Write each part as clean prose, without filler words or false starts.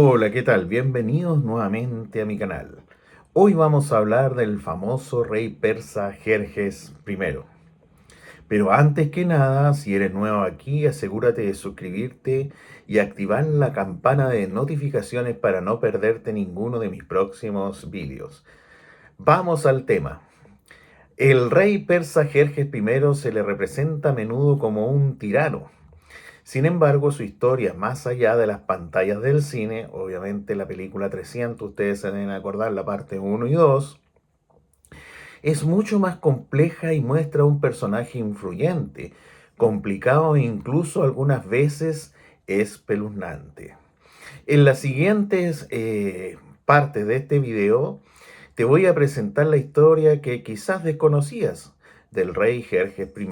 Hola, ¿qué tal? Bienvenidos nuevamente a mi canal. Hoy vamos a hablar del famoso rey persa Jerjes I. Pero antes que nada, si eres nuevo aquí, asegúrate de suscribirte y activar la campana de notificaciones para no perderte ninguno de mis próximos vídeos. Vamos al tema. El rey persa Jerjes I se le representa a menudo como un tirano. Sin embargo, su historia, más allá de las pantallas del cine, obviamente la película 300, ustedes se deben acordar la parte uno y 2, es mucho más compleja y muestra un personaje influyente, complicado e incluso algunas veces espeluznante. En las siguientes partes de este video, te voy a presentar la historia que quizás desconocías del rey Jerjes I.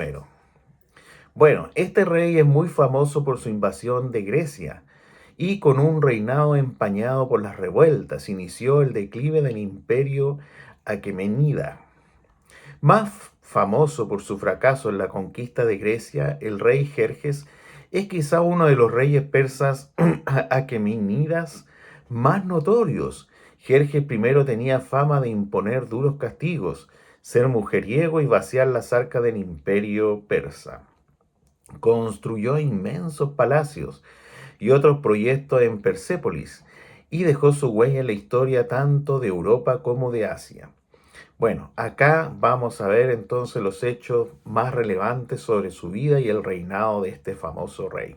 Bueno, este rey es muy famoso por su invasión de Grecia y con un reinado empañado por las revueltas inició el declive del imperio aquemenida. Más famoso por su fracaso en la conquista de Grecia, el rey Jerjes es quizá uno de los reyes persas aquemenidas más notorios. Jerjes I tenía fama de imponer duros castigos, ser mujeriego y vaciar las arcas del imperio persa. Construyó inmensos palacios y otros proyectos en Persépolis y dejó su huella en la historia tanto de Europa como de Asia. Bueno, acá vamos a ver entonces los hechos más relevantes sobre su vida y el reinado de este famoso rey,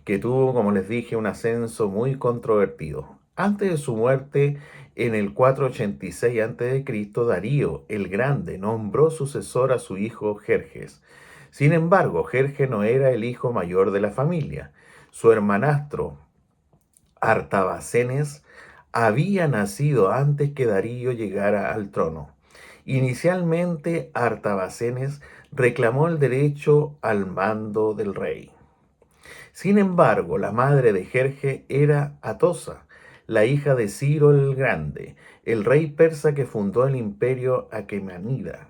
que tuvo, como les dije, un ascenso muy controvertido. Antes de su muerte, en el 486 a.C., Darío el Grande nombró sucesor a su hijo Jerjes. Sin embargo, Jerjes no era el hijo mayor de la familia. Su hermanastro, Artabacenes, había nacido antes que Darío llegara al trono. Inicialmente, Artabacenes reclamó el derecho al mando del rey. Sin embargo, la madre de Jerjes era Atosa, la hija de Ciro el Grande, el rey persa que fundó el imperio aquemenida.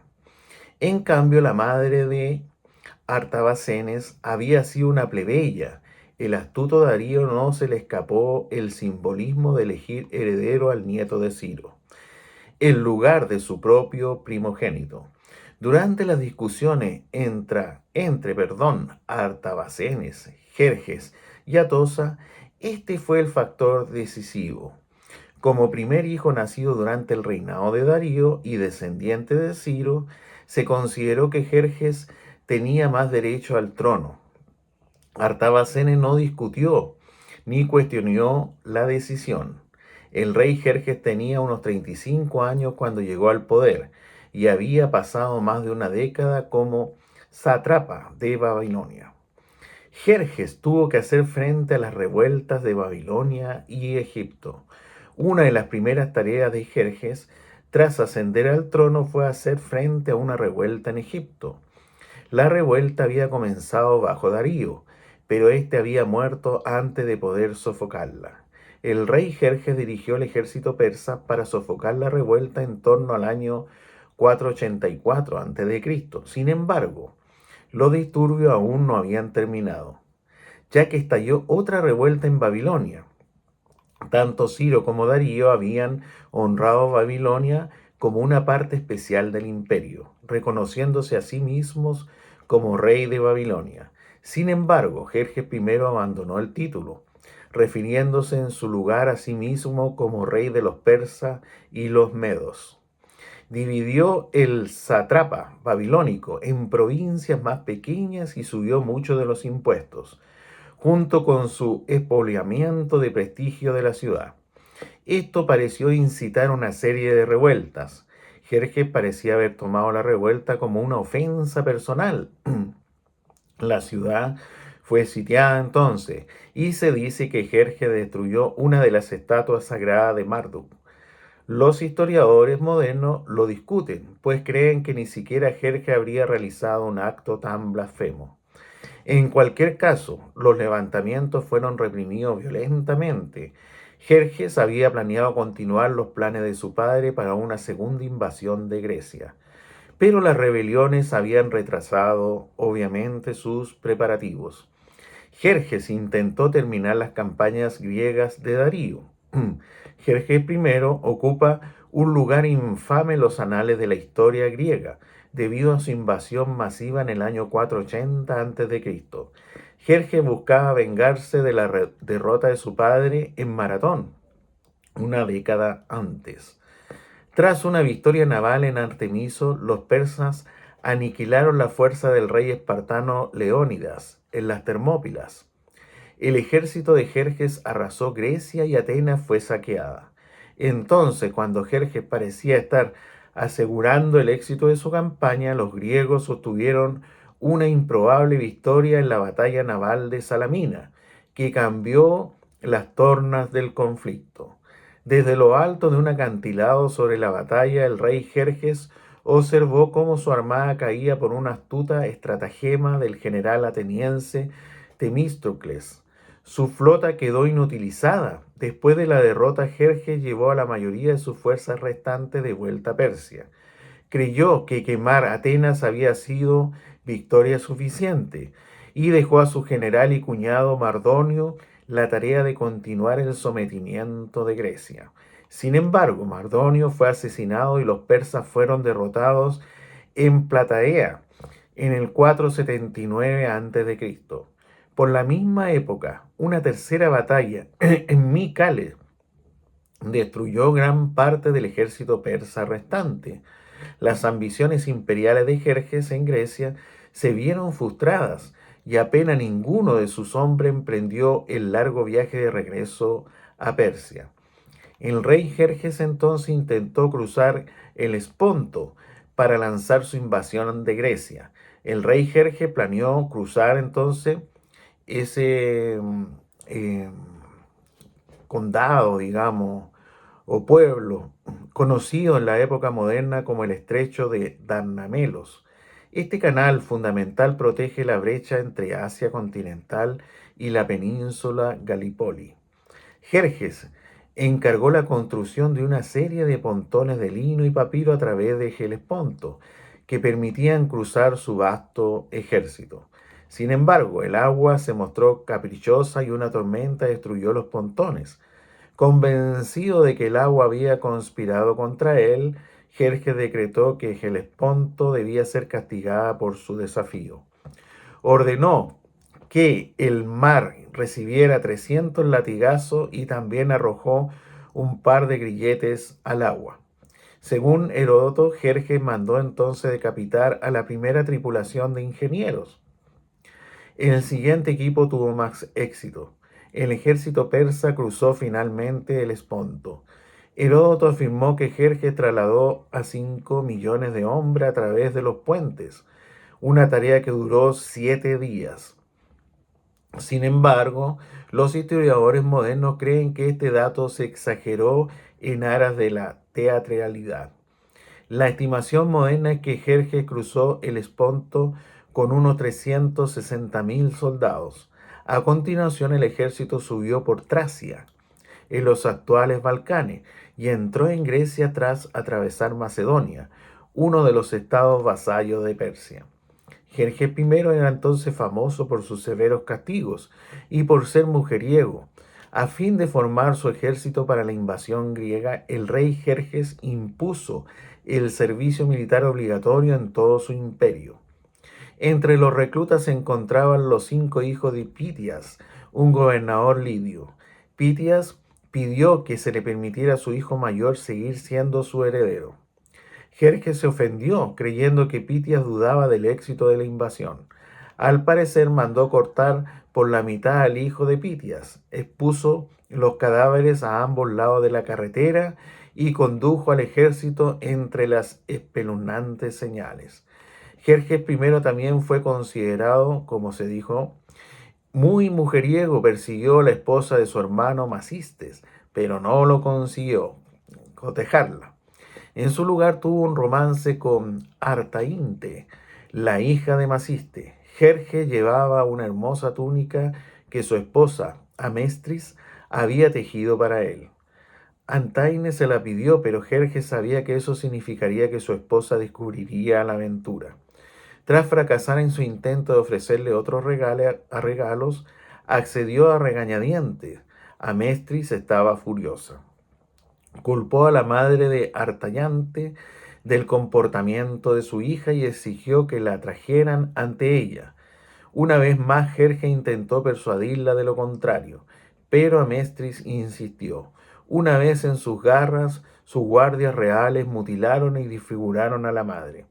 En cambio, la madre de Artabacenes había sido una plebeya. El astuto Darío no se le escapó el simbolismo de elegir heredero al nieto de Ciro, en lugar de su propio primogénito. Durante las discusiones entre Artabacenes, Jerjes y Atosa, este fue el factor decisivo. Como primer hijo nacido durante el reinado de Darío y descendiente de Ciro, se consideró que Jerjes tenía más derecho al trono. Artabacenes no discutió ni cuestionó la decisión. El rey Jerjes tenía unos 35 años cuando llegó al poder y había pasado más de una década como sátrapa de Babilonia. Jerjes tuvo que hacer frente a las revueltas de Babilonia y Egipto. Una de las primeras tareas de Jerjes tras ascender al trono fue hacer frente a una revuelta en Egipto. La revuelta había comenzado bajo Darío, pero éste había muerto antes de poder sofocarla. El rey Jerjes dirigió el ejército persa para sofocar la revuelta en torno al año 484 a.C. Sin embargo, los disturbios aún no habían terminado, ya que estalló otra revuelta en Babilonia. Tanto Ciro como Darío habían honrado Babilonia como una parte especial del imperio, reconociéndose a sí mismos como rey de Babilonia. Sin embargo, Jerjes I abandonó el título, refiriéndose en su lugar a sí mismo como rey de los persas y los medos. Dividió el sátrapa babilónico en provincias más pequeñas y subió mucho de los impuestos, junto con su expoliamiento de prestigio de la ciudad. Esto pareció incitar una serie de revueltas. Jerjes parecía haber tomado la revuelta como una ofensa personal. La ciudad fue sitiada entonces y se dice que Jerjes destruyó una de las estatuas sagradas de Marduk. Los historiadores modernos lo discuten, pues creen que ni siquiera Jerjes habría realizado un acto tan blasfemo. En cualquier caso, los levantamientos fueron reprimidos violentamente. Jerjes había planeado continuar los planes de su padre para una segunda invasión de Grecia, pero las rebeliones habían retrasado, obviamente, sus preparativos. Jerjes intentó terminar las campañas griegas de Darío. Jerjes I ocupa un lugar infame en los anales de la historia griega, debido a su invasión masiva en el año 480 a.C. Jerjes buscaba vengarse de la derrota de su padre en Maratón, una década antes. Tras una victoria naval en Artemiso, los persas aniquilaron la fuerza del rey espartano Leónidas en las Termópilas. El ejército de Jerjes arrasó Grecia y Atenas fue saqueada. Entonces, cuando Jerjes parecía estar asegurando el éxito de su campaña, los griegos obtuvieron una improbable victoria en la batalla naval de Salamina, que cambió las tornas del conflicto. Desde lo alto de un acantilado sobre la batalla, el rey Jerjes observó cómo su armada caía por una astuta estratagema del general ateniense Temístocles. Su flota quedó inutilizada. Después de la derrota, Jerjes llevó a la mayoría de sus fuerzas restantes de vuelta a Persia. Creyó que quemar Atenas había sido victoria suficiente y dejó a su general y cuñado Mardonio la tarea de continuar el sometimiento de Grecia. Sin embargo, Mardonio fue asesinado y los persas fueron derrotados en Plataea en el 479 a.C. Por la misma época, una tercera batalla en Micales destruyó gran parte del ejército persa restante. Las ambiciones imperiales de Jerjes en Grecia se vieron frustradas y apenas ninguno de sus hombres emprendió el largo viaje de regreso a Persia. El rey Jerjes entonces intentó cruzar el Esponto para lanzar su invasión de Grecia. El rey Jerjes planeó cruzar entonces ese eh, condado, digamos, o pueblo, conocido en la época moderna como el Estrecho de Dardanelos. Este canal fundamental protege la brecha entre Asia continental y la península Galípoli. Jerjes encargó la construcción de una serie de pontones de lino y papiro a través de Helesponto, que permitían cruzar su vasto ejército. Sin embargo, el agua se mostró caprichosa y una tormenta destruyó los pontones. Convencido de que el agua había conspirado contra él, Jerjes decretó que Helesponto debía ser castigada por su desafío. Ordenó que el mar recibiera 300 latigazos y también arrojó un par de grilletes al agua. Según Heródoto, Jerjes mandó entonces decapitar a la primera tripulación de ingenieros. El siguiente equipo tuvo más éxito. El ejército persa cruzó finalmente el Esponto. Heródoto afirmó que Jerjes trasladó a 5 millones de hombres a través de los puentes, una tarea que duró 7 días. Sin embargo, los historiadores modernos creen que este dato se exageró en aras de la teatralidad. La estimación moderna es que Jerjes cruzó el Esponto con unos 360.000 soldados. A continuación, el ejército subió por Tracia, en los actuales Balcanes, y entró en Grecia tras atravesar Macedonia, uno de los estados vasallos de Persia. Jerjes I era entonces famoso por sus severos castigos y por ser mujeriego. A fin de formar su ejército para la invasión griega, el rey Jerjes impuso el servicio militar obligatorio en todo su imperio. Entre los reclutas se encontraban los 5 hijos de Pitias, un gobernador lidio. Pitias pidió que se le permitiera a su hijo mayor seguir siendo su heredero. Jerjes se ofendió, creyendo que Pitias dudaba del éxito de la invasión. Al parecer mandó cortar por la mitad al hijo de Pitias, expuso los cadáveres a ambos lados de la carretera y condujo al ejército entre las espeluznantes señales. Jerjes I también fue considerado, como se dijo, muy mujeriego. Persiguió a la esposa de su hermano Macistes, pero no lo consiguió cotejarla. En su lugar tuvo un romance con Artainte, la hija de Maciste. Jerjes llevaba una hermosa túnica que su esposa, Amestris, había tejido para él. Antaine se la pidió, pero Jerjes sabía que eso significaría que su esposa descubriría la aventura. Tras fracasar en su intento de ofrecerle otros regalos, accedió a regañadientes. Amestris estaba furiosa. Culpó a la madre de Artayante del comportamiento de su hija y exigió que la trajeran ante ella. Una vez más Jerjes intentó persuadirla de lo contrario, pero Amestris insistió. Una vez en sus garras, sus guardias reales mutilaron y disfiguraron a la madre.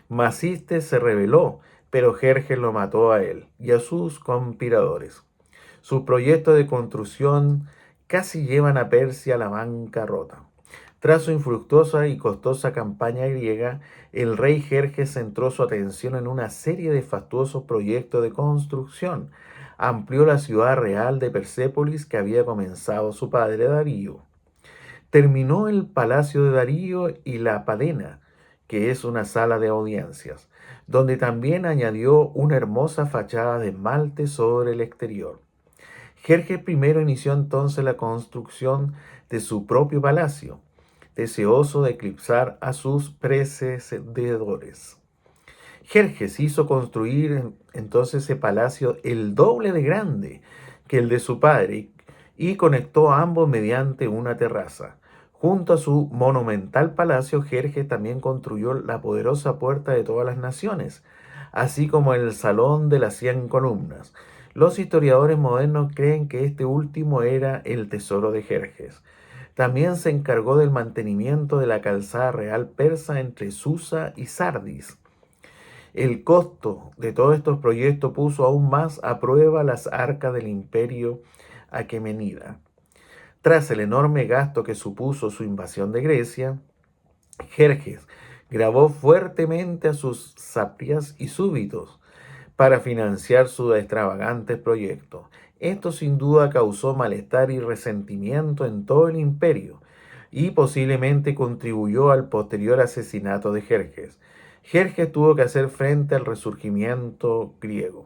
Masiste se rebeló, pero Jerjes lo mató a él y a sus conspiradores. Sus proyectos de construcción casi llevan a Persia a la bancarrota. Tras su infructuosa y costosa campaña griega, el rey Jerjes centró su atención en una serie de fastuosos proyectos de construcción. Amplió la ciudad real de Persépolis que había comenzado su padre Darío. Terminó el palacio de Darío y la Padena, que es una sala de audiencias, donde también añadió una hermosa fachada de esmalte sobre el exterior. Jerjes I inició entonces la construcción de su propio palacio, deseoso de eclipsar a sus predecesores. Jerjes hizo construir entonces ese palacio el doble de grande que el de su padre y conectó a ambos mediante una terraza. Junto a su monumental palacio, Jerjes también construyó la poderosa Puerta de todas las Naciones, así como el Salón de las 100 columnas. Los historiadores modernos creen que este último era el tesoro de Jerjes. También se encargó del mantenimiento de la calzada real persa entre Susa y Sardis. El costo de todos estos proyectos puso aún más a prueba las arcas del imperio aquemenida. Tras el enorme gasto que supuso su invasión de Grecia, Jerjes grabó fuertemente a sus saprias y súbitos para financiar sus extravagantes proyectos. Esto sin duda causó malestar y resentimiento en todo el imperio y posiblemente contribuyó al posterior asesinato de Jerjes. Jerjes tuvo que hacer frente al resurgimiento griego.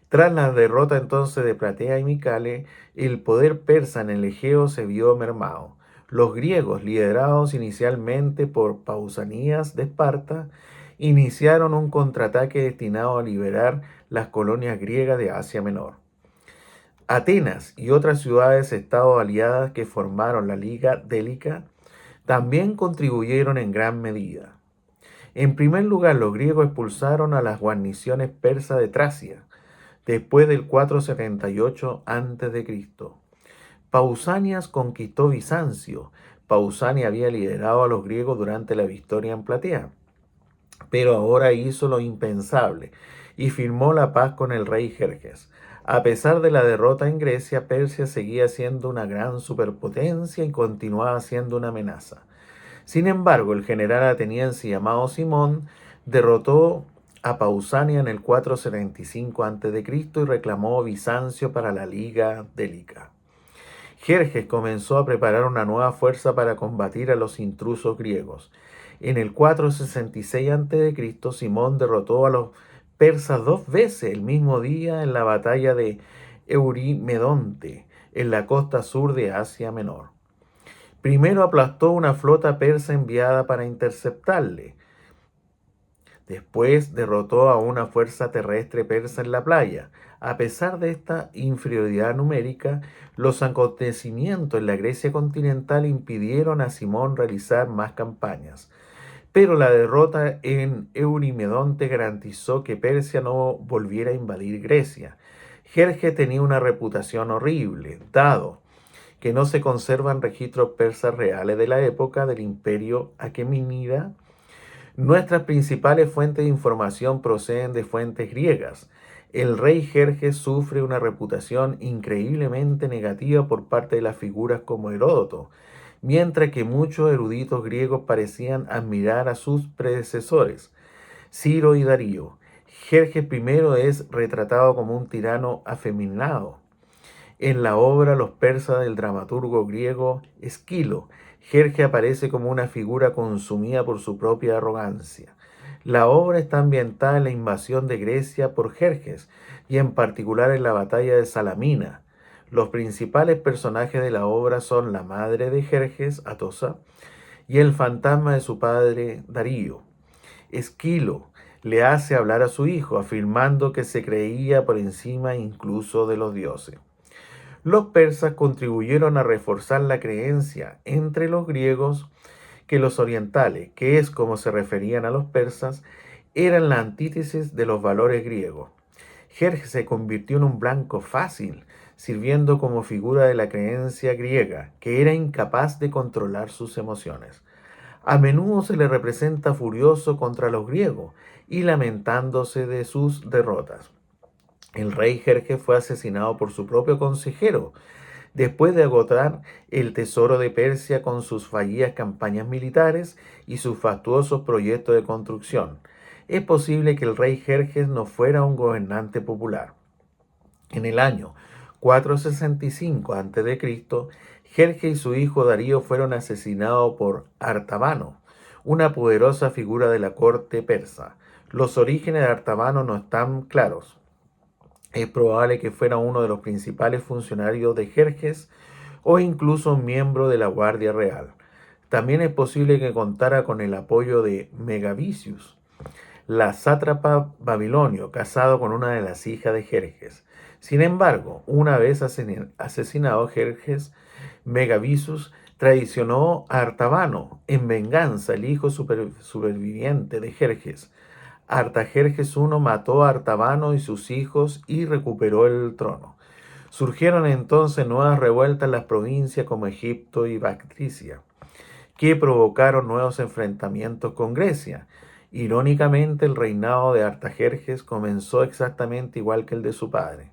Tras la derrota entonces de Platea y Micale, el poder persa en el Egeo se vio mermado. Los griegos, liderados inicialmente por Pausanias de Esparta, iniciaron un contraataque destinado a liberar las colonias griegas de Asia Menor. Atenas y otras ciudades-estado aliadas que formaron la Liga Délica también contribuyeron en gran medida. En primer lugar, los griegos expulsaron a las guarniciones persas de Tracia, después del 478 a.C. Pausanias conquistó Bizancio. Pausania había liderado a los griegos durante la victoria en Platea, pero ahora hizo lo impensable y firmó la paz con el rey Jerjes. A pesar de la derrota en Grecia, Persia seguía siendo una gran superpotencia y continuaba siendo una amenaza. Sin embargo, el general ateniense llamado Simón derrotó a Pausania en el 475 a.C. y reclamó Bizancio para la Liga Délica. Jerjes comenzó a preparar una nueva fuerza para combatir a los intrusos griegos. En el 466 a.C., Simón derrotó a los persas dos veces el mismo día en la batalla de Eurimedonte, en la costa sur de Asia Menor. Primero aplastó una flota persa enviada para interceptarle. Después derrotó a una fuerza terrestre persa en la playa. A pesar de esta inferioridad numérica, los acontecimientos en la Grecia continental impidieron a Simón realizar más campañas. Pero la derrota en Eurimedonte garantizó que Persia no volviera a invadir Grecia. Jerjes tenía una reputación horrible, dado que no se conservan registros persas reales de la época del imperio aquemenida. Nuestras principales fuentes de información proceden de fuentes griegas. El rey Jerjes sufre una reputación increíblemente negativa por parte de las figuras como Heródoto, mientras que muchos eruditos griegos parecían admirar a sus predecesores, Ciro y Darío. Jerjes I es retratado como un tirano afeminado. En la obra Los persas del dramaturgo griego Esquilo, Jerjes aparece como una figura consumida por su propia arrogancia. La obra está ambientada en la invasión de Grecia por Jerjes y en particular en la batalla de Salamina. Los principales personajes de la obra son la madre de Jerjes, Atosa, y el fantasma de su padre Darío. Esquilo le hace hablar a su hijo, afirmando que se creía por encima incluso de los dioses. Los persas contribuyeron a reforzar la creencia entre los griegos que los orientales, que es como se referían a los persas, eran la antítesis de los valores griegos. Jerjes se convirtió en un blanco fácil, sirviendo como figura de la creencia griega, que era incapaz de controlar sus emociones. A menudo se le representa furioso contra los griegos y lamentándose de sus derrotas. El rey Jerjes fue asesinado por su propio consejero, después de agotar el tesoro de Persia con sus fallidas campañas militares y sus fastuosos proyectos de construcción. Es posible que el rey Jerjes no fuera un gobernante popular. En el año 465 a.C., Jerjes y su hijo Darío fueron asesinados por Artabano, una poderosa figura de la corte persa. Los orígenes de Artabano no están claros. Es probable que fuera uno de los principales funcionarios de Jerjes o incluso un miembro de la Guardia Real. También es posible que contara con el apoyo de Megavicius, la sátrapa babilonio, casado con una de las hijas de Jerjes. Sin embargo, una vez asesinado Jerjes, Megavicius traicionó a Artabano en venganza, el hijo superviviente de Jerjes. Artajerjes I mató a Artabano y sus hijos y recuperó el trono. Surgieron entonces nuevas revueltas en las provincias como Egipto y Bactricia, que provocaron nuevos enfrentamientos con Grecia. Irónicamente, el reinado de Artajerjes comenzó exactamente igual que el de su padre.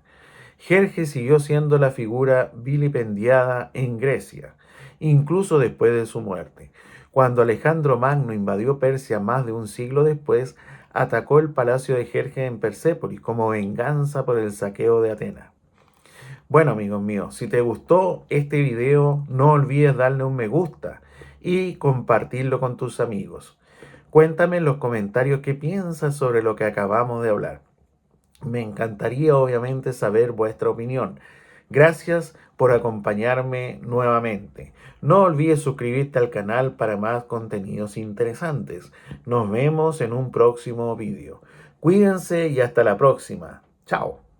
Jerjes siguió siendo la figura vilipendiada en Grecia, incluso después de su muerte. Cuando Alejandro Magno invadió Persia más de un siglo después, atacó el palacio de Jerjes en Persépolis como venganza por el saqueo de Atenas. Bueno, amigos míos, si te gustó este video, no olvides darle un me gusta y compartirlo con tus amigos. Cuéntame en los comentarios qué piensas sobre lo que acabamos de hablar. Me encantaría obviamente saber vuestra opinión. Gracias por acompañarme nuevamente. No olvides suscribirte al canal para más contenidos interesantes. Nos vemos en un próximo video. Cuídense y hasta la próxima. Chao.